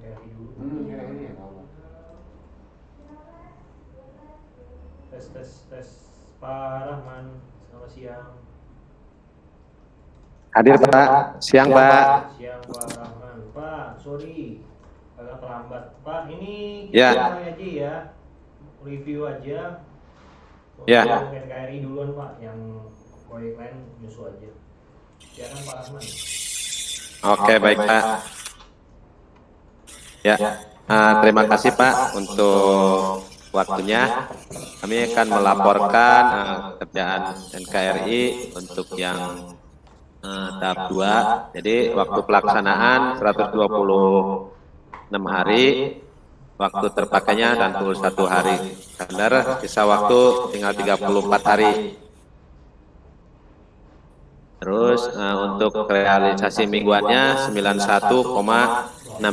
NKRI dulu. Ini ya tahu. Tes. Pak Rahman, selamat siang. Hadir Pak, siang Pak. Siang Pak Rahman. Pak, sorry agak terlambat. Pak, ini Ya. kita mulai aja ya. Review aja. Ya. Untuk NKRI duluan Pak, yang proyek lain nyusul aja. Silakan Pak Rahman. Oke, baik Pak. Ya, terima kasih Pak untuk waktunya. Kami akan melaporkan kerjaan NKRI untuk yang tahap 2. Jadi waktu pelaksanaan 126 hari, waktu terpakainya 61 hari. Standar sisa waktu tinggal 34 hari. Terus untuk realisasi mingguannya 91,635,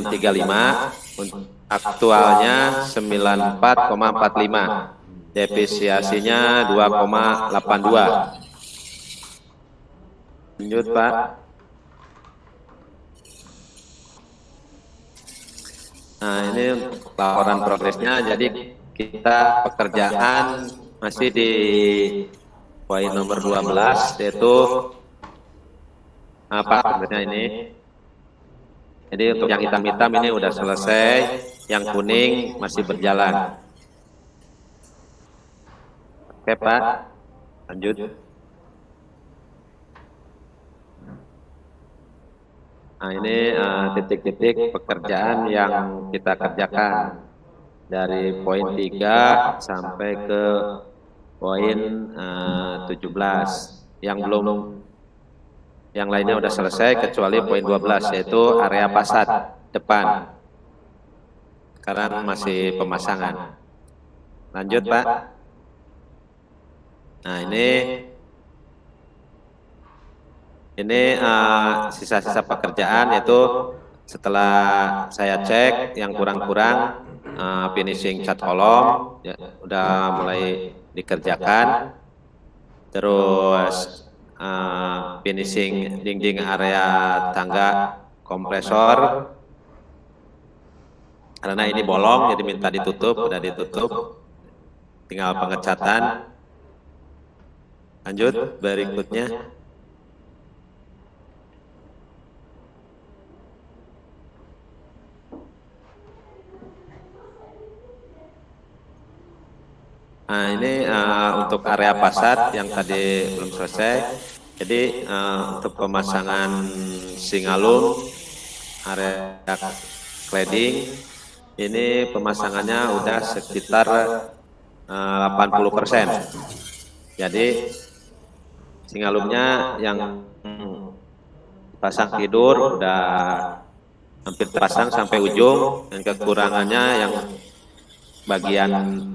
aktualnya 94,45, defisiasinya 2,82. Lanjut Pak. Nah ini untuk laporan progresnya, jadi kita pekerjaan masih di poin nomor 12, yaitu apa sebenarnya ini. Jadi untuk yang hitam-hitam ini udah selesai, yang kuning masih berjalan. Oke Pak, lanjut. Nah ini titik-titik pekerjaan yang kita kerjakan dari poin 3 sampai ke poin 17. Yang lainnya udah selesai kecuali poin 12, yaitu area fasad depan. Sekarang masih pemasangan. Lanjut Pak. Nah ini sisa-sisa pekerjaan, yaitu setelah saya cek yang kurang-kurang finishing cat kolom ya, udah mulai dikerjakan. Terus finishing dinding area tangga kompresor, karena ini bolong jadi minta ditutup, udah ditutup, tinggal pengecatan. Lanjut berikutnya. Nah ini untuk area fasad yang tadi belum selesai. Jadi untuk pemasangan singalung, area cladding, ini pemasangannya udah sekitar 80%. Jadi singalungnya yang pasang tidur udah hampir terpasang sampai ujung, dan kekurangannya yang bagian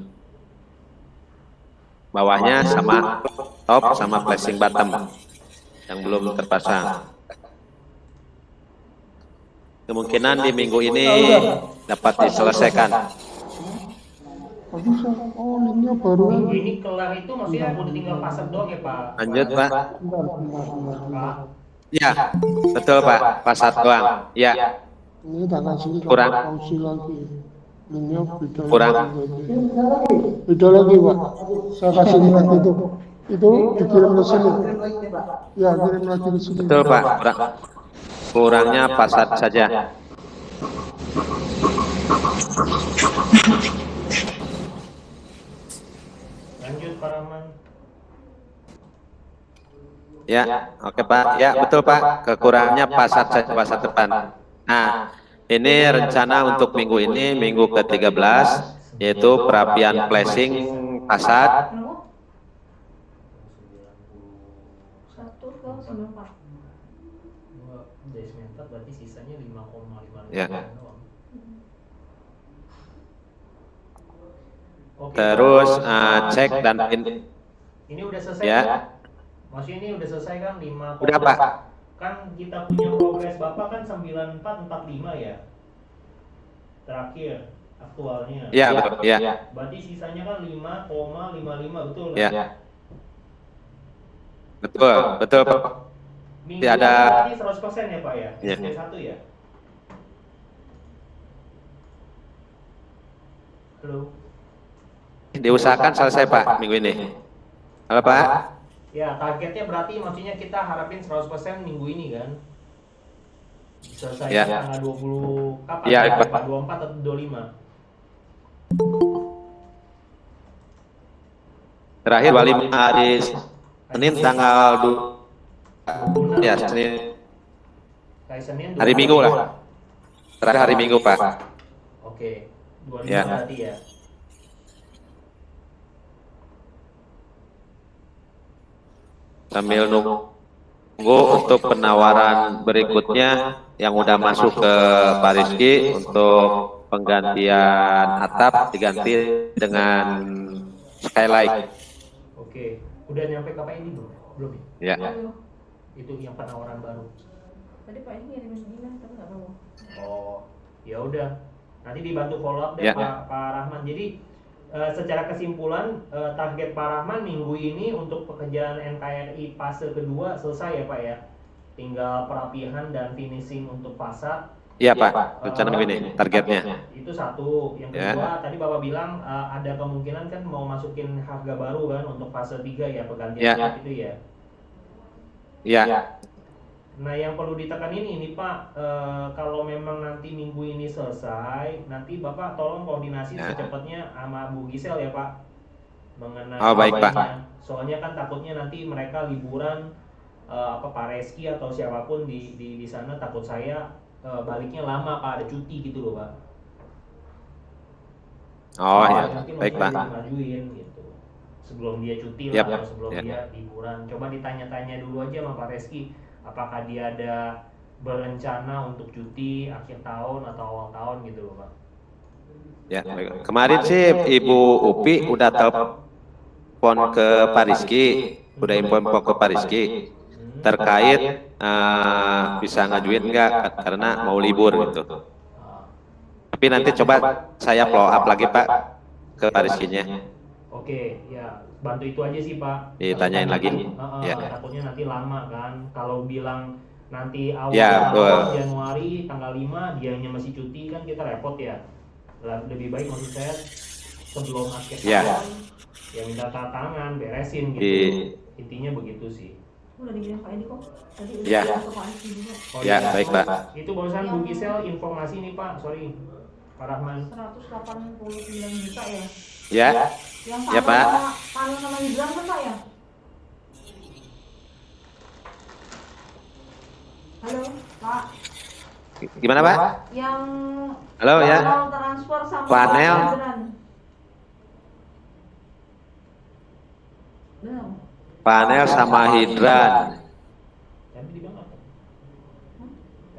bawahnya sama top sama flashing bottom yang belum terpasang. Kemungkinan di minggu ini dapat diselesaikan. Minggu ini kelar itu maksudnya udah tinggal fasad doang ya Pak? Lanjut Pak. Pak. Ya, betul Pak, fasad doang. Ya. Ini tak kasih Kurang. kausi lagi. Linknya beda Kurang. beda lagi Pak. Saya kasih link itu dikirim ke sini. Ya kirim lagi ke sini. Betul Pak, kurangnya fasad saja. Lanjut Pak Rahman. Ya, oke Pak. Ya, betul Pak. Kekurangannya fasad saja, fasad depan. Nah, ini rencana untuk minggu ini, minggu ke-13, yaitu perapian flashing fasad. 1,94. Desmentat berarti sisanya 5,5 Ya. doang. Oke, Terus cek dan ini udah selesai ya. Pak? Maksudnya ini udah selesai kan 5. Udah Pak. Kan kita punya progres Bapak kan 9445 ya. Terakhir aktualnya. Ya, betul. Ya. Berarti sisanya kan 5,55 betul kan? Ya. Betul, betul Pak. Minggu Tidak ada. ini 100% ya Pak ya? Ya. SD1 ya? Halo. Diusahakan selesai Pak minggu ini. Halo Pak. Ya, targetnya berarti maksudnya kita harapin 100% minggu ini kan? Selesai Ya. tanggal 20 kapan? Ya, ya, Pak. Pak? 24 atau 25? Terakhir 25 hari Senin tanggal 26 ya Senin Hari Senin hari 25. Minggu lah. Terakhir hari Minggu Pak. Oke, 25 Ya. berarti ya. Sambil nunggu untuk penawaran berikutnya yang udah masuk ke Pak Rizky untuk penggantian atap diganti dengan skylight. Oke, udah nyampe ke Pak ini belum? Belum Ya. ya? Itu yang penawaran baru. Tadi Pak ini ngirim email tapi nggak tahu. Oh, ya udah. Nanti dibantu follow up deh Ya. Pak Rahman. Jadi secara kesimpulan target Pak Rahman minggu ini untuk pekerjaan NKRI fase kedua selesai ya Pak ya. Tinggal perapihan dan finishing untuk fasad. Iya Pak, rencana ini targetnya. Itu satu. Yang Ya. kedua tadi Bapak bilang ada kemungkinan kan mau masukin harga baru kan untuk fase 3 ya pergantian Ya. itu ya. Iya. Nah, yang perlu ditekan ini Pak, kalau memang nanti minggu ini selesai, nanti Bapak tolong koordinasi Ya. secepatnya sama Bu Gisel ya Pak, mengenai Oh, baik, Pak. lainnya. Soalnya kan takutnya nanti mereka liburan, Pak Reski atau siapapun di sana, takut saya baliknya lama Pak, ada cuti gitu loh Pak. Oh Jadi ya, nanti baik maksudnya Pak. dimajuin gitu. Sebelum dia cuti Yap. lah, atau sebelum Ya. dia liburan. Coba ditanya-tanya dulu aja sama Pak Reski, apakah dia ada berencana untuk cuti akhir tahun atau awal tahun gitu loh Pak. Ya, baik. Kemarin sih Ibu Upi udah telepon ke Pak Rizky, udah info ke Pak Rizky terkait bisa ngajuin enggak karena mau libur gitu. Ah, Tapi nanti coba saya follow up lagi Pak ke Pak Rizky-nya. Oke, ya bantu itu aja sih Pak. Ditanyain lagi. Ya. Takutnya nanti lama kan. Kalau bilang nanti awal, Ya, awal betul. Januari tanggal 5 dianya masih cuti kan kita repot ya. Lebih baik maksud saya sebelum akhir Ya. tahun ya minta tanda tangan, beresin gitu. Intinya begitu sih. Udah dikirim Pak Edi kok. Tadi udah Ya. dikirim ke Pak Edi juga. Oh, Ya, iya. baik Pak. Itu barusan Bu Gisel informasi nih Pak, sorry. Pak Rahman. 189 juta ya. Ya, Yang Ya, Pak. Panel sama hidran kan Pak ya? Halo Pak. gimana Pak? Yang Halo ya. panel transfer sama Panel. hidran. Belum. Panel sama hidran. Tadi dibilang apa?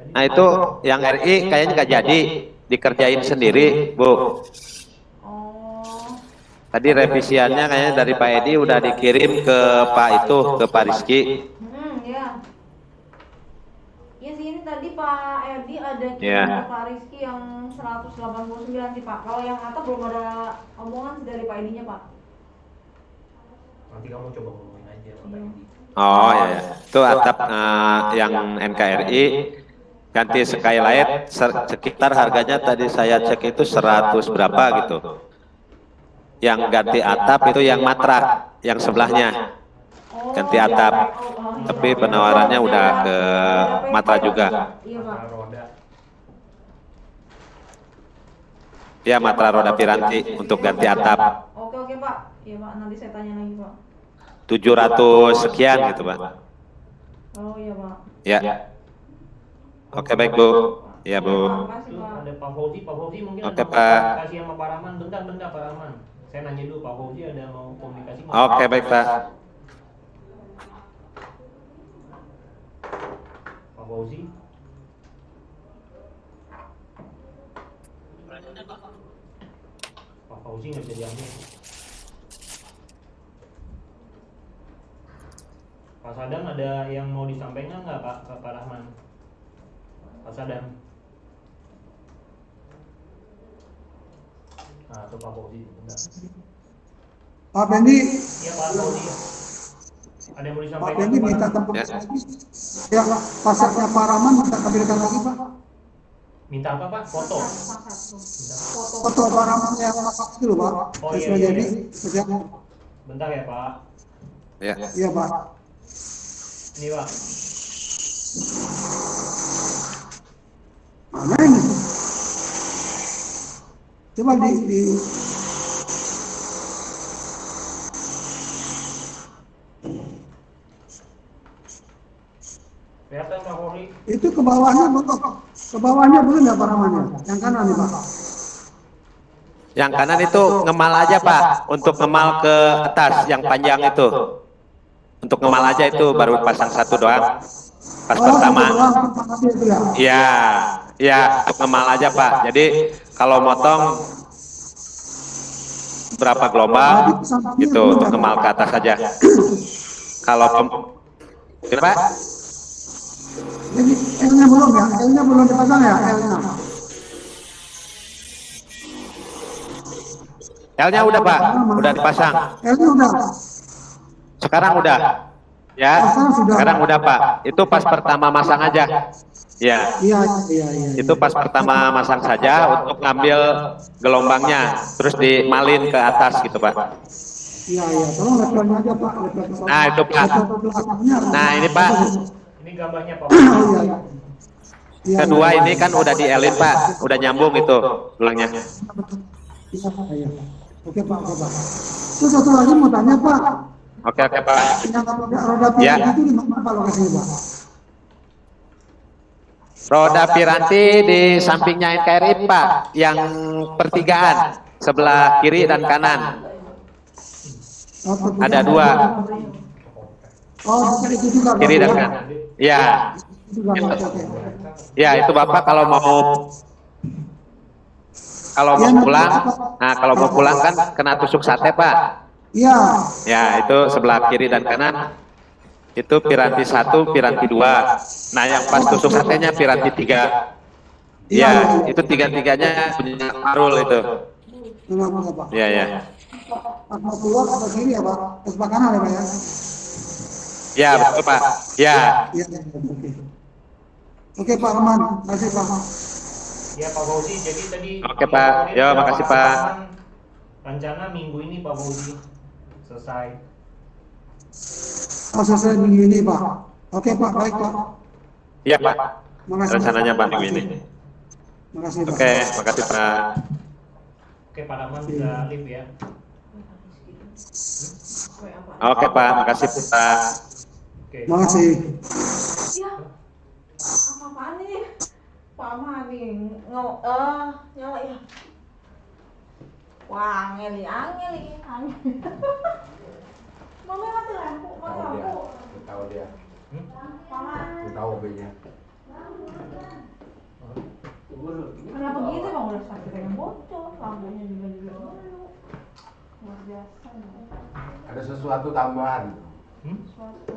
Tadi Nah itu yang RI kayaknya nggak jadi dikerjain sendiri Bu. Oh. Tadi revisiannya kayaknya dari Pak Edi udah dikirim ke Pak itu, ke Pak Rizky. Ya. Ya sih ini tadi Pak Edi ada kirim Ya. ke Pak Rizky yang 189 sih Pak. Kalau yang atap belum ada omongan sih dari Pak Edinya Pak. nanti kamu coba ngomongin aja sama Pak Edi. Oh ya, ya. Itu atap yang NKRI ganti skylight sekitar harganya tadi saya cek itu 100 berapa gitu. Yang ganti atap itu yang matra, yang sebelahnya. Oh, Ganti atap. iya. Tapi penawarannya udah ke matra juga. Iya Pak. Matra roda. Ya matra roda piranti untuk ganti atap. Oke Pak. Iya Pak, nanti saya tanya lagi Pak. 700 sekian gitu Pak. Oh iya Pak. Ya. Oke baik Bu. Ya Bu. Terima kasih Itu Pak. ada Pak Fauzi mungkin Oke, ada Pak. komunikasi sama Pak Rahman. Bentar Pak Rahman. Saya nanya dulu Pak Fauzi ada mau komunikasi nggak? Oke baik Pak. Pak Fauzi. Pak Fauzi nggak bisa diambil. Pak Sadam ada yang mau disampaikan nggak Pak Rahman? Pak Sadam. Nah, itu Pak Fauzi. Bentar. Pak Bendi, Iya Pak Fauzi. Ada yang mau Pak disampaikan? Bendi minta tempat. Ya, pasarnya Pak Rahman minta tampilkan lagi Pak. Minta apa Pak? Foto. Pasar tuh. Minta. Foto. Foto barang yang lengkap itu loh, Pak. Oh, Yang iya, sudah iya, jadi iya. sejak. Bentar ya Pak. Ya. Iya, Pak. Ini Pak. Mana ini? Coba di Kelihatan Pak Polri. itu ke bawahnya belum. Ke bawahnya belum ya Pak namanya? Yang kanan nih, Pak. Yang kanan itu ngemal aja Pak, untuk ngemal ke atas yang panjang itu. Untuk ngemal aja itu baru pasang satu doang. Pas pertama. Satu doang, Pak, itu ya. Iya, iya untuk ngemal aja Pak. Jadi kalau motong berapa gelombang gitu untuk ngemal ke atas saja. Kalau kenapa? Jadi L-nya belum ya? L-nya belum dipasang ya? L-nya. L-nya udah Pak, udah dipasang. L-nya udah. Sekarang udah. Ya, sekarang udah Pak. Itu pas pertama masang aja. Ya, Iya, iya, iya. itu pas pertama masang saja untuk ngambil gelombangnya, terus dimalin ke atas gitu Pak. Iya, iya. Tolong levelnya aja Pak. Nah itu Pak. Nah ini Pak. Ini gambarnya Pak. Oh, iya, iya. Iya, Kedua iya. ini kan udah dielin Pak, udah nyambung itu tulangnya. Iya, Pak. Iya. Oke Pak, oke Pak. Terus satu lagi mau tanya Pak. Oke Pak. Yang roda Ya. piring itu di mana Pak lokasinya Pak? Roda Piranti di sampingnya NKRI Pak, yang pertigaan sebelah kiri dan kanan. Oh, Ada dua, Oh, bukan itu juga. Pak. kiri dan kanan. Ya, Itu juga, Pak. Oke. ya itu Bapak kalau mau pulang, nah kalau mau pulang kan kena tusuk sate Pak. Iya. Ya itu sebelah kiri dan kanan. Itu piranti 1, piranti 2. Nah yang pas tusuk satenya piranti 3. Ya itu tiga-tiganya punya Marul itu. Enggak apa Pak. Ya ya. Mau keluar atau kiri ya Pak? Sebelah kanan ya Pak ya? Ya betul Pak. Ya. Iya, iya, oke. Oke Pak Rahman, terima kasih Pak. Ya Pak Fauzi, jadi tadi Oke, Pak. Ya, makasih, Pak. Rencana minggu ini Pak Fauzi selesai. Oh, selesai minggu ini Pak. Oke Pak, baik Pak. Iya Pak. Makasih. Rencananya Pak minggu ini. Makasih Pak. Oke, makasih Pak. Oke Pak Rahman bisa live ya. Oke Pak, makasih Pak. Oke. Makasih. Ya, apa-apaan nih? Pak Mani, nyala ya. Wah, angeli. Mama mati lampu, mati lampu. Tahu dia, Mama, tahu hobinya. kenapa gitu bang? Udah sampai pengen bocor, lampunya juga dulu. Luar biasa. Ada sesuatu tambahan. Suatu.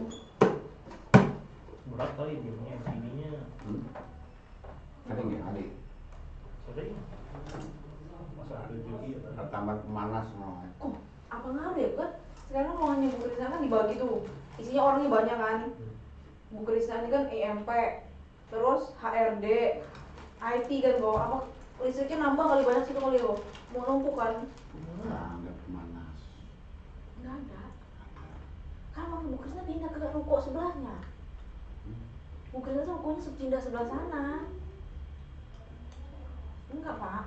Berat kali gamenya, ininya Sering ya kali. sering. Masa 7 gitu. Tambah pemanas namanya. Kok apa ngaruh ya kan? Sekarang ruangannya Bu Krisna kan dibagi tuh, isinya orangnya banyak kan. Bu Krisna ini kan EMP, terus HRD, IT kan kok, apa listriknya nambah kali banyak situ kali kok, mau numpuk kan? Ada pemanas. Nggak ada. Kan Bu Krisna pindah ke ruko sebelahnya. Bu Krisna tuh rukonya pindah sebelah sana. Enggak Pak,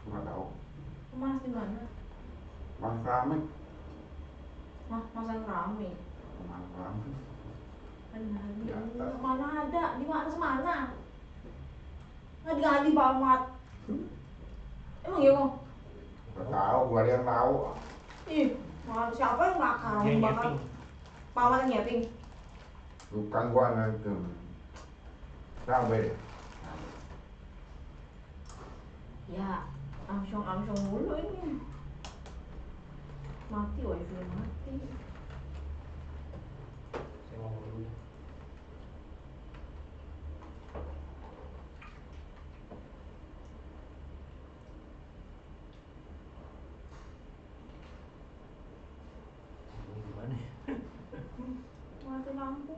Nggak tahu. pemanas di mana? Mas keramik. Masan keramik. Mas keramik. Di atas. Mana ada? Di mana semana? Nggak diganti Pak Ahmad. Emang iya kok? Nggak tahu, gua ada yang tahu. Ih, mana siapa yang bakal? Yang Bakal nyeting. Pak Ahmad yang nyeting. Bukan gua nggak itu. Tahu beda. Ya, amsyong mulu ini. Mati wifi mati. Saya ngomong dulu. Gimana ya? Mati lampu.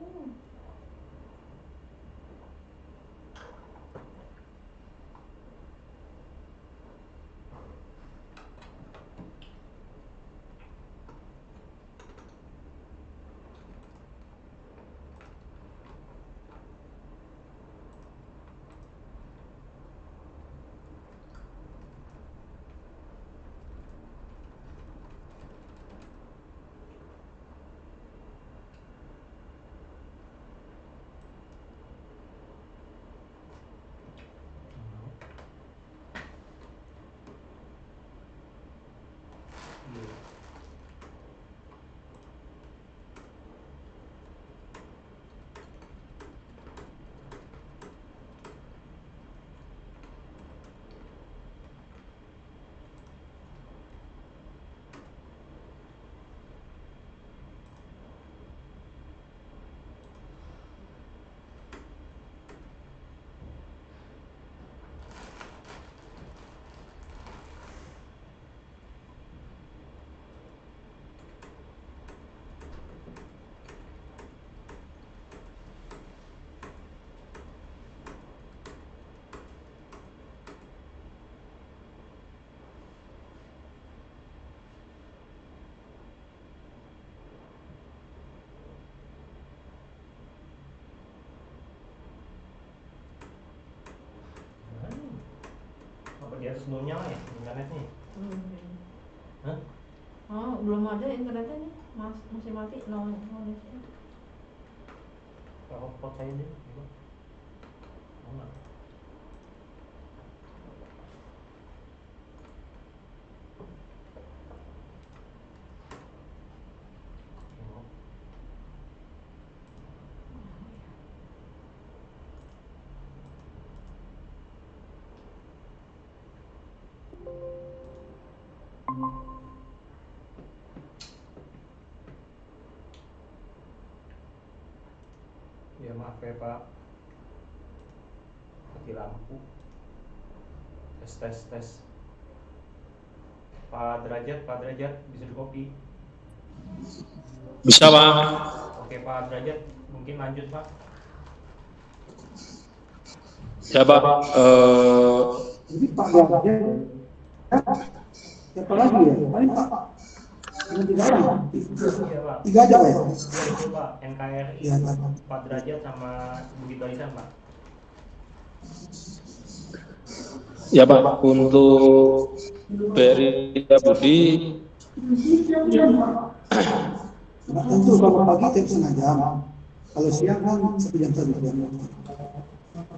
dia sebelumnya lah ya internetnya. Hah? Oh, belum ada internetnya nih. Masih mati. No connection. Hotspot saya deh. Coba. Oh, enggak. Ya maaf ya Pak, mati lampu. Tes. Pak Derajat bisa di copy. Bisa Pak. Oke Pak Derajat, mungkin lanjut Pak. Ya Pak. Jadi Pak Derajat, siapa lagi ya? Paling Pak. Yang 3 orang. Iya Pak. 3 aja Pak ya? Ya itu Pak, NKRI, Iya Pak. Pak Derajat sama Budi Barisan Pak. Ya Pak, untuk BRI Budi Nah, tentu kalau pagi itu setengah jam. Kalau siang kan 1 jam.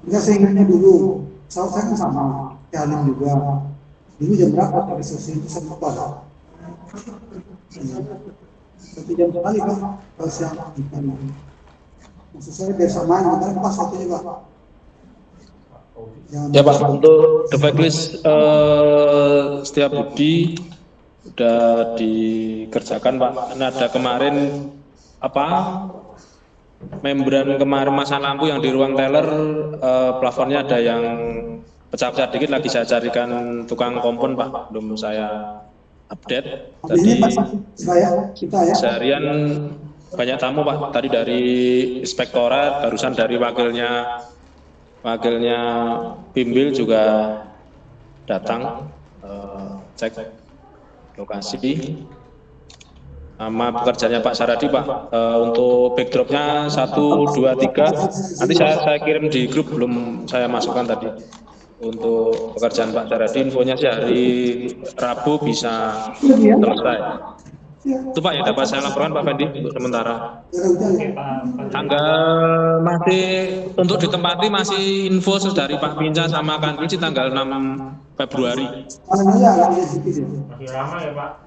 Enggak, saya ingatnya dulu. Saya kan sama, ya Halim juga. Dulu jam berapa sampai selesai itu saya lupa Pak. 1 jam sekali Pak, kalau siang. Maksud saya biasa main, makanya pas waktunya Pak. ya Pak, untuk the backlist Setia Budi sudah dikerjakan Pak. Karena ada kemarin membran kemarin masang lampu yang di ruang teller, plafonnya ada yang pecah-pecah dikit, lagi saya carikan tukang kompon Pak, belum saya update. Tadi kita ya. seharian banyak tamu Pak, tadi dari inspektorat, barusan dari wakilnya Bimbil juga datang cek lokasi. Sama pekerjaannya Pak Saradi Pak, untuk backdropnya 1, 2, 3 nanti saya kirim di grup, belum saya masukkan tadi. Untuk pekerjaan Pak Saradi infonya sih hari Rabu bisa selesai. Itu Pak yang dapat saya laporkan Pak Fendi untuk sementara. Oke Pak. Tanggal masih untuk ditempati masih info dari Pak Pinca sama Kanwil tanggal 6 Februari. Masih lama ya Pak.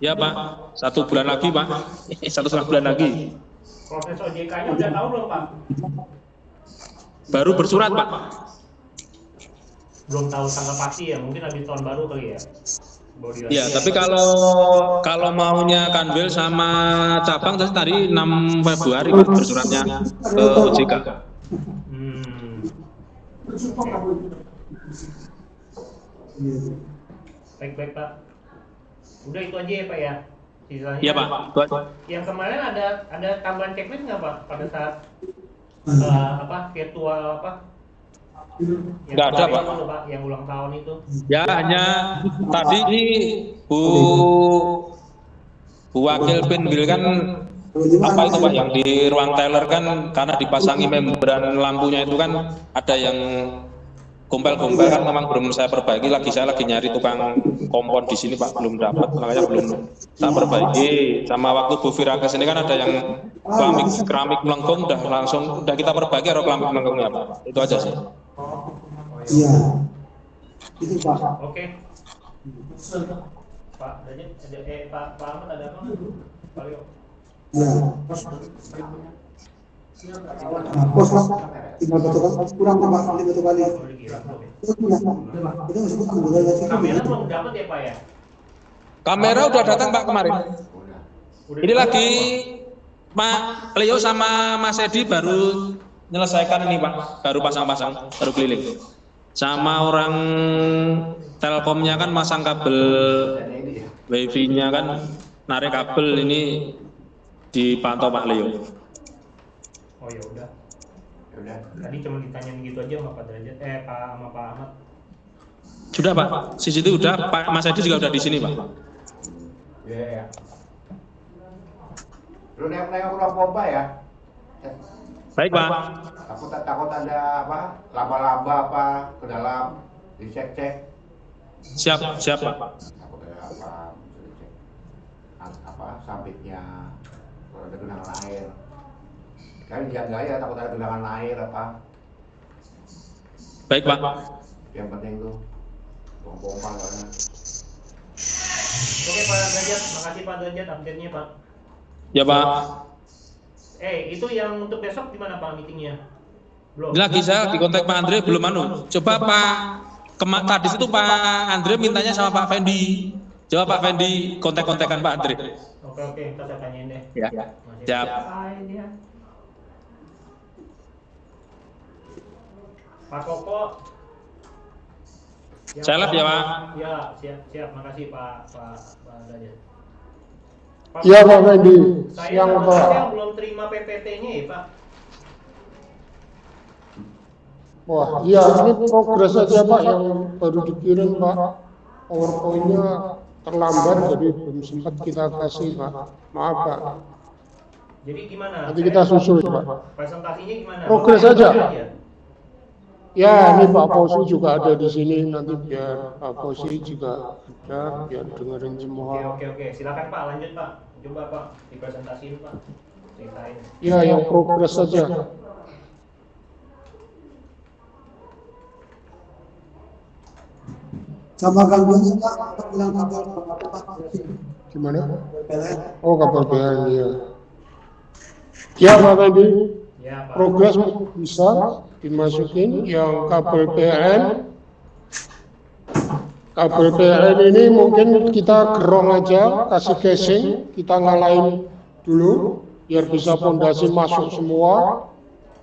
Ya Pak, 1 bulan lagi Pak, 1,5 bulan lagi. Proses OJK-nya udah tahu belum Pak? Baru bersurat Pak. Belum tahu tanggal pasti ya, mungkin habis tahun baru kali ya. Ya, tapi kalau maunya Kanwil sama cabang tadi 6 Februari Pak bersuratnya ke OJK. Baik Pak. Udah itu aja ya Pak ya. Sisanya. Iya Pak. Yang kemarin ada tambahan checklist nggak Pak pada saat virtual Nggak ada Pak. Itu, Pak, yang ulang tahun itu. Ya hanya tadi ini Bu Wakil Pinbil kan apa itu Pak yang di ruang teller kan karena dipasangi membran lampunya itu kan ada yang gompel-gompel kan, memang belum saya perbaiki lagi. Saya lagi nyari tukang kompon di sini Pak, belum dapat, makanya belum tak perbaiki. Sama waktu Bu Fira ke sini kan ada yang keramik melengkung, udah kita perbaiki keramik melengkungnya Pak. Itu aja sih. Iya. Itu Pak. Oke. Pak Derajat, Pak Ahmad ada apa? Pak Leo. Iya. Nah, pos Pak, tinggal betulkan kurang Pak, kali betul kali. Itu disebut Kamera belum dapat ya Pak ya? Kamera udah datang Pak kemarin. Ini lagi Pak Leo sama Mas Edi baru menyelesaikan ini Pak, baru pasang-pasang, baru keliling. Sama orang Telkomnya kan masang kabel wifi-nya kan, narik kabel ini dipantau Pak Leo. Oh ya udah. Tadi cuma ditanyain gitu aja sama Pak Derajat, sama Pak Ahmad. Sudah Pak, CCTV udah, Pak Mas Edi juga udah di sini Pak. Iya. Lu nengok ulang pompa ya? Baik Pak. Takut ada apa? Laba-laba apa ke dalam? Dicek-cek. Siap, siap Pak. Takut ada apa, bisa dicek. Apa, sampitnya, kalau ada genangan air. Kalian jaga ya, takut ada genangan air apa. Baik Pak. Yang penting tuh, pompa soalnya. Oke Pak Derajat, makasih Pak Derajat update-nya Pak. Ya Pak. Itu yang untuk besok gimana Pak meetingnya? Belum. Lagi saya di kontak Pak Andre belum anu. Coba Pak tadi itu Pak Andre mintanya sama Pak Fendi. Coba Pak Fendi kontak-kontakan Pak Andre. Oke, kita saya tanyain deh. Ya. Siap. Dia. Pak Koko. Saya live ya, Pak. Ya, siap. Makasih Pak Derajat. Iya Pak Fendi. Saya Siang sama Pak. saya belum terima PPT-nya ya Pak. Wah, iya ini progres aja Pak yang baru dikirim Pak. PowerPoint-nya terlambat jadi belum sempat kita kasih Pak. Maaf Pak. Jadi gimana? Nanti kita susul Pak. Presentasinya gimana? Progres Bapak aja. ya? Ya, ini Pak Posi juga ada di sini nanti biar Pak Posi juga ada biar dengerin semua. Oke. Silakan Pak, lanjut Pak. Coba Pak dipresentasiin Pak. Ceritain. Ya, yang progres saja. Sama gangguannya Pak, kita bilang kabel Pak. Gimana? PLN. Oh, kabel PLN ya. Ya Pak Fendi. Ya Pak. Progres bisa dimasukin yang kabel PLN. Kabel PLN ini mungkin kita gerong aja, kasih casing, kita ngalahin dulu biar bisa fondasi masuk semua.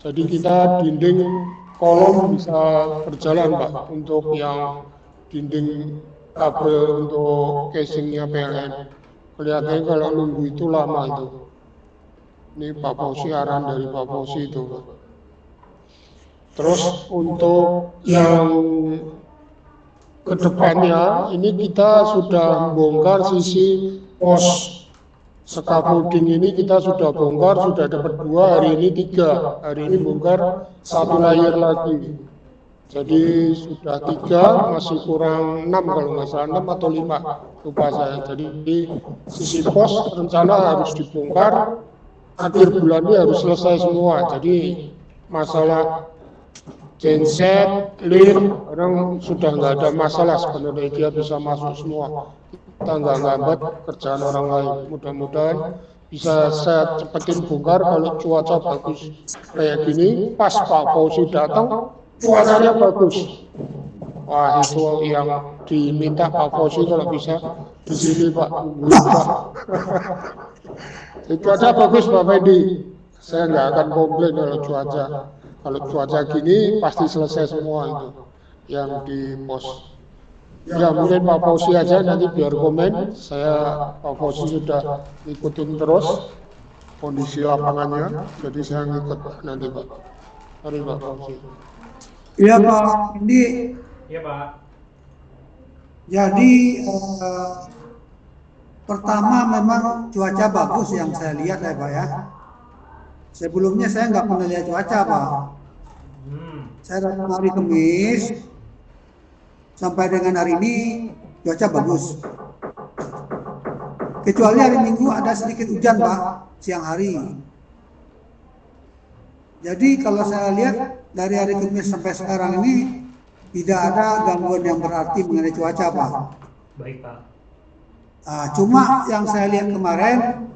Jadi kita dinding kolom bisa berjalan Pak untuk yang dinding kabel untuk casingnya PLN. Kelihatannya kalau nunggu itu lama itu. Ini Pak Fauzi, arahan dari Pak Fauzi itu. Terus untuk yang kedepannya ini kita sudah bongkar sisi pos scaffolding ini kita sudah bongkar, sudah dapat 2, hari ini 3, hari ini bongkar 1 layer lagi. Jadi sudah 3, masih kurang 6 kalau nggak salah 6 atau 5 lupa saya. Jadi sisi pos rencana harus dibongkar. Akhir bulan ini harus selesai semua. Jadi masalah genset, lin, orang sudah nggak ada masalah sebenarnya, dia bisa masuk semua. Kita nggak ngambat kerjaan orang lain. Mudah-mudahan bisa saya cepetin bongkar kalau cuaca bagus kayak gini. Pas Pak Fauzi datang, cuacanya bagus. Wah itu yang diminta Pak Fauzi kalau bisa di sini Pak. Cuaca bagus Pak Fendi, saya nggak akan komplain kalau cuaca. Kalau cuaca gini pasti selesai semua itu yang di pos. Ya mungkin Pak Fauzi aja nanti biar komen. Saya Pak Fauzi sudah ikutin terus kondisi lapangannya, jadi saya ngikut nanti Pak. Mari Pak Fauzi. Iya Pak, ini Iya Pak. jadi pertama memang cuaca bagus yang saya lihat ya Pak ya. Sebelumnya saya nggak pernah lihat cuaca Pak. Saya datang hari Kamis sampai dengan hari ini cuaca bagus. Kecuali hari Minggu ada sedikit hujan Pak siang hari. Jadi kalau saya lihat dari hari Kamis sampai sekarang ini tidak ada gangguan yang berarti mengenai cuaca Pak. Baik Pak. Cuma yang saya lihat kemarin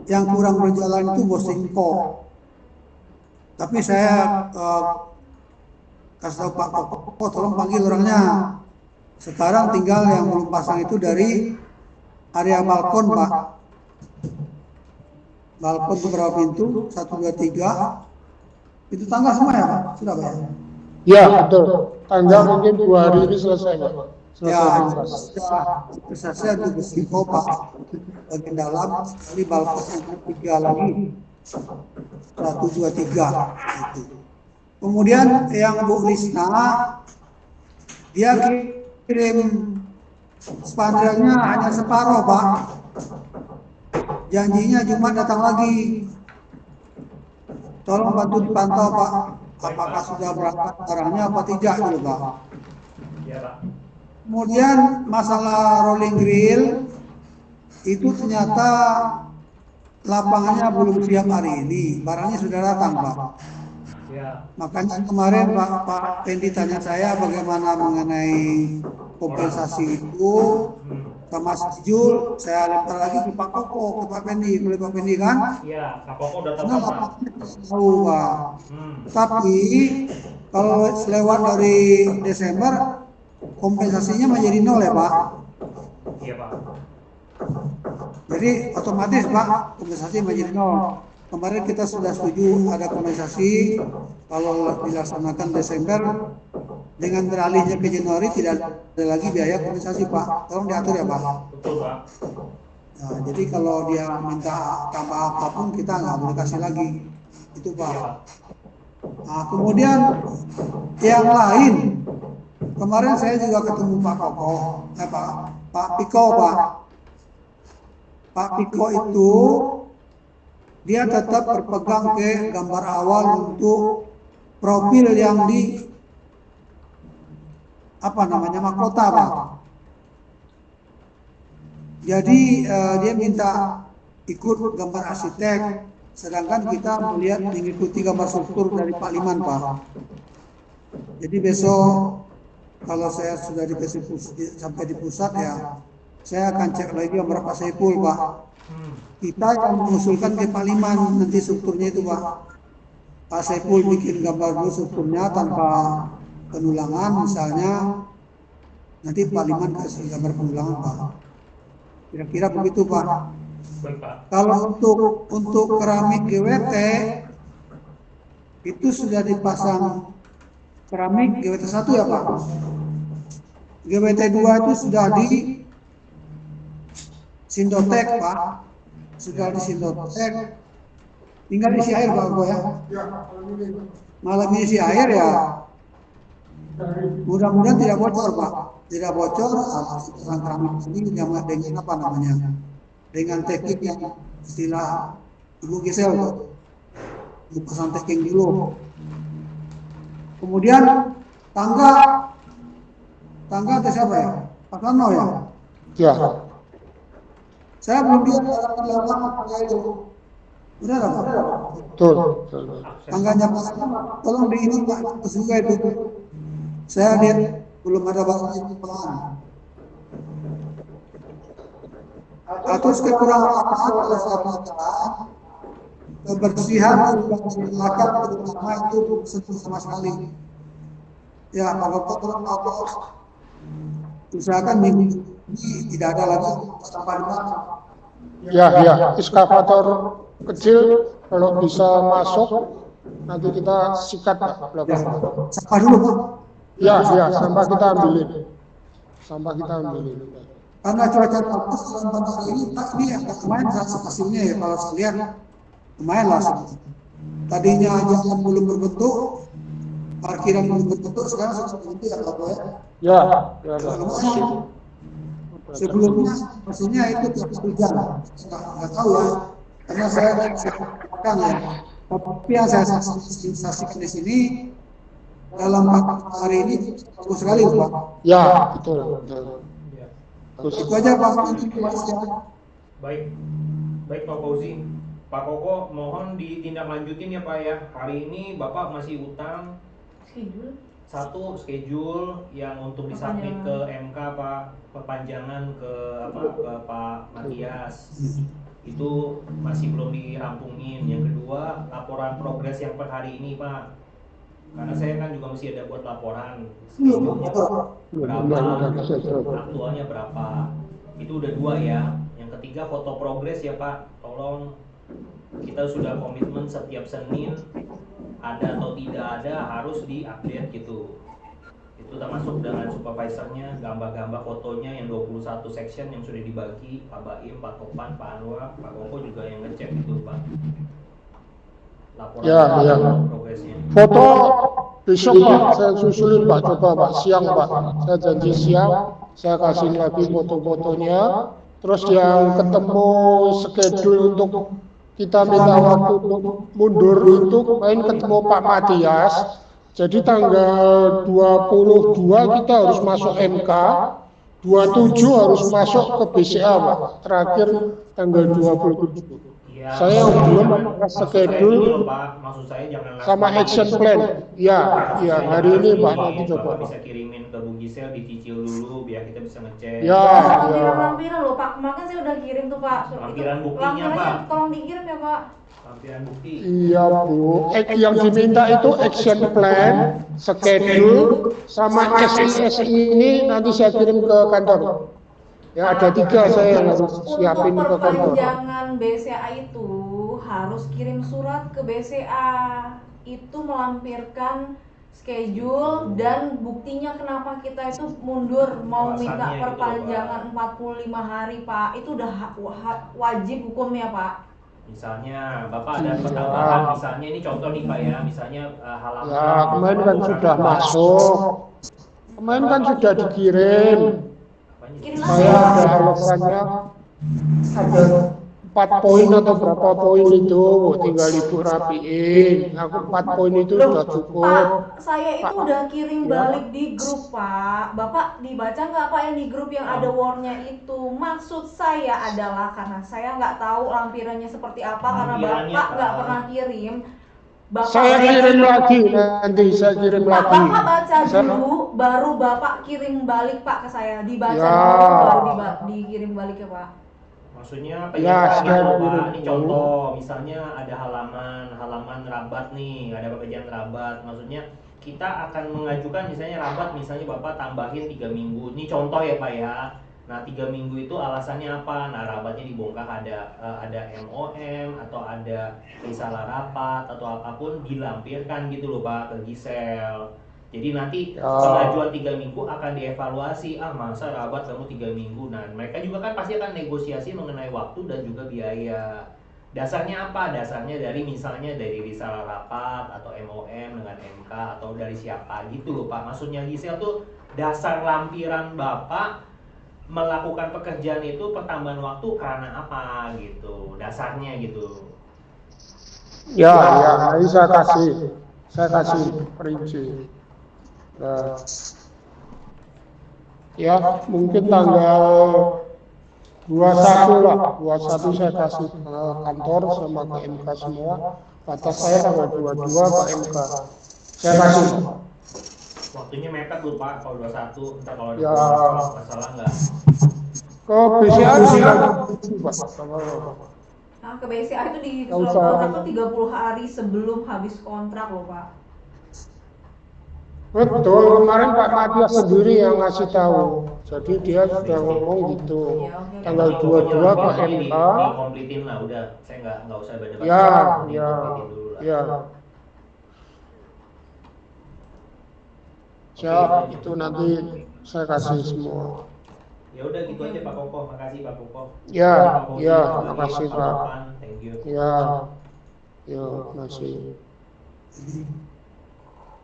yang kurang berjalan itu Bosingko. Tapi saya kasih tahu Pak Koko, tolong panggil orangnya. Sekarang tinggal yang belum pasang itu dari area balkon Pak. Balkon beberapa pintu, 1, 2, 3. Itu tangga semua ya Pak? Sudah Pak? Ya betul, tanggal mungkin 2 hari ini selesai Pak. Ya, saya untuk Bosingko Pak. Bagian dalam, ini balkon yang 3 lagi. 1, 2, 3. Gitu. Kemudian yang Bu Risna, dia kirim spanduknya hanya separuh Pak. Janjinya Jumat datang lagi. Tolong bantu dipantau Pak. Apakah sudah berangkat barangnya apa tidak dulu Pak. Ya Pak. Kemudian masalah rolling grill itu ternyata lapangannya belum siap hari ini, barangnya sudah datang Pak. Ya. Makanya kemarin Pak Pendi tanya saya bagaimana mengenai kompensasi itu, sama Jul, saya lempar lagi ke Pak Koko, ke Pak Pendi, oleh Pak Pendi kan? Iya, Pak Koko udah tahu Karena Pak. tahu Pak. Tapi kalau lewat dari Desember, kompensasinya menjadi nol ya Pak. Iya Pak. Jadi otomatis Pak, kompensasi menjadi nol. Kemarin kita sudah setuju ada kompensasi kalau dilaksanakan Desember dengan beralihnya ke Januari tidak ada lagi biaya kompensasi Pak. Tolong diatur ya Pak. Betul Pak. Nah, jadi kalau dia minta tambah apapun kita nggak boleh kasih lagi. Itu Pak. Nah, kemudian yang lain, kemarin saya juga ketemu Pak Koko, Pak Piko Pak. Pak Piko itu dia tetap berpegang ke gambar awal untuk profil yang di mahkota Pak. Jadi dia minta ikut gambar arsitek, sedangkan kita melihat mengikuti gambar struktur dari Pak Liman Pak. Jadi besok kalau saya sudah sampai di pusat ya, saya akan cek lagi gambar Pak Saiful Pak. Kita yang mengusulkan ke Pak Liman nanti strukturnya itu Pak. Pak Saiful bikin gambar dulu strukturnya tanpa penulangan misalnya, nanti Pak Liman kasih gambar penulangan Pak. Kira-kira begitu Pak. Baik Pak. Kalau untuk keramik GWT itu sudah dipasang keramik GWT 1 ya Pak. GWT 2 itu sudah di Sindotek Pak, sudah di Sindotek, tinggal isi air Pak ya. Malam ini isi air ya, mudah-mudahan tidak bocor Pak, tidak bocor. Pasang keramik ini dengan apa namanya, dengan teknik yang istilah Ibu Gisel Pak, pasang teknik dulu. Kemudian tangga itu siapa ya? Pak Lano ya? Ya. Saya belum lihat tangga itu. Benar Pak? Betul. Tangganya Pak, tolong diingat Pak, juga itu. Saya lihat belum ada bahasanya pelan. Terus kekurangan apa kalau saya katakan kebersihan masyarakat terutama itu sentuh sama sekali. Ya Pak Bapak tolong usahakan minggu ini tidak ada lagi sampah di mana. Ya, eskavator kecil kalau bisa masuk nanti kita sikat Pak belakang. Sampah dulu Pak. Ya, sampah kita ambilin. Karena cuaca panas dalam hari ini Pak, ini agak lumayan hasilnya ya kalau saya lihat lumayan lah. Tadinya jalan belum berbentuk, parkiran belum berbentuk, sekarang sudah berbentuk ya Pak ya. Ya. Sebelumnya maksudnya itu tiap hujan, nggak tahu ya, karena saya akan ya. Tapi yang saya saksikan di sini dalam hari ini bagus sekali Pak. Ya, betul. Itu aja Pak. Baik Pak Fauzi. Pak Koko mohon ditindaklanjutin ya Pak ya. Hari ini Bapak masih utang schedule yang untuk disubmit ke MK Pak, perpanjangan ke Pak Matias. Itu masih belum dirampungin. Yang kedua, laporan progres yang per hari ini Pak. Karena saya kan juga masih ada buat laporan schedule-nya berapa, aktualnya berapa. Itu udah 2 ya. Yang ketiga foto progres ya Pak. Tolong, kita sudah komitmen setiap Senin ada atau tidak ada harus diupdate gitu. Itu termasuk dengan supervisornya, gambar-gambar fotonya yang 21 section yang sudah dibagi Pak Baim, Pak Topan, Pak Anwar, Pak Koko juga yang ngecek itu Pak. Laporan progresnya. Foto besok Pak, saya susulin Pak, coba Pak, siang Pak. Saya janji siang, saya kasih lagi foto-fotonya. Terus yang ketemu schedule untuk kita minta waktu untuk mundur itu main ketemu Pak Matias. Jadi tanggal 22 kita harus masuk MK, 27 harus masuk ke BCA, Pak. Terakhir tanggal 27. Ya, Saya belum maksud schedule saya ini loh, Pak. Maksud saya jangan sama last action minute. plan. Ya, Maksud ya saya hari ini jangan Pak last nanti minute. coba. Bapak bisa kirimin ke Bu Gisel, dicicil dulu biar kita bisa ngecek. Ya, ya. Lampiran loh Pak, kemarin saya udah kirim tuh Pak. Lampiran buktinya, lampirannya Pak. tolong dikirim ya Pak. Lampiran bukti. Iya Bu, yang diminta itu action plan, schedule, sama SISI ini nanti saya kirim ke kantor. Ya ada 3 saya yang harus siapin Untuk ke kantor. perpanjangan BCA itu harus kirim surat ke BCA. Itu melampirkan schedule dan buktinya kenapa kita itu mundur mau minta Alasannya gitu, perpanjangan 45 hari Pak. Itu udah wajib hukumnya Pak. Misalnya Bapak ada pertambahan, misalnya ini contoh nih Pak ya, misalnya halaman. Ya kemarin kan sudah masuk, kemarin kan sudah dikirim. Kirim Saya ada alasannya, ada 4 poin atau berapa poin itu, tinggal Ibu rapiin. Aku 4 poin itu sudah cukup. Pak, saya itu Pak. udah kirim Ya. balik di grup Pak. Bapak dibaca nggak Pak yang di grup yang ada warnya itu? Maksud saya adalah karena saya nggak tahu lampirannya seperti apa karena Lampirannya, Bapak nggak Pak. pernah kirim. Bapak Saya kirim lagi nanti, saya kirim Pak, lagi. Bapak baca Saya- dulu, baru Bapak kirim balik Pak ke saya. Dibaca Ya. dulu, baru dikirim balik ya Pak. Maksudnya Ya, penyitaan saya gitu loh, Pak. kirim Ini dulu. contoh, misalnya ada halaman rabat nih, ada pekerjaan rabat. Maksudnya kita akan mengajukan misalnya rabat, misalnya Bapak tambahin 3 minggu. Ini contoh ya Pak ya. Nah 3 minggu itu alasannya apa? Nah rabatnya dibongkar ada MOM atau ada risalah rapat atau apapun dilampirkan gitu loh Pak ke Gisel. Jadi nanti Ya. pengajuan 3 minggu akan dievaluasi. Ah masa rabat kamu 3 minggu. Nah mereka juga kan pasti akan negosiasi mengenai waktu dan juga biaya. Dasarnya apa? Dasarnya dari misalnya dari risalah rapat atau MOM dengan MK atau dari siapa gitu loh Pak. Maksudnya Gisel tuh dasar lampiran Bapak melakukan pekerjaan itu pertambahan waktu karena apa gitu. Dasarnya gitu. Ya, ya, nanti saya kasih perinci. Nah, ya mungkin tanggal 21 lah, 21 saya kasih ke kantor sama ke MK semua. Batas saya tanggal 22 ke MK. Saya kasih. Waktunya mepet loh Pak kalau 21. Ntar kalau ada Ya. masalah nggak. Ke BCA bilang Pak. Nah, ke BCA itu di Nggak surat usah. kontrak itu 30 hari sebelum habis kontrak loh Pak. Betul, kemarin Pak Matias sendiri yang ngasih tahu. Jadi dia sudah ngomong gitu. Ya, oke. Tanggal Pokoknya 22 ke pokoknya MK. Dikomplitin lah udah. Saya nggak usah berdebat. Ya, Dikomplitin ya, dulu lah. ya. Siap, itu nanti saya kasih semua. Ya udah gitu aja Pak Koko. Makasih Pak Koko. Ya, Pak Koko, ya, terima kasih, makasih Pak. Topan. Thank you. Ya, ya, masih.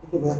Itu Pak.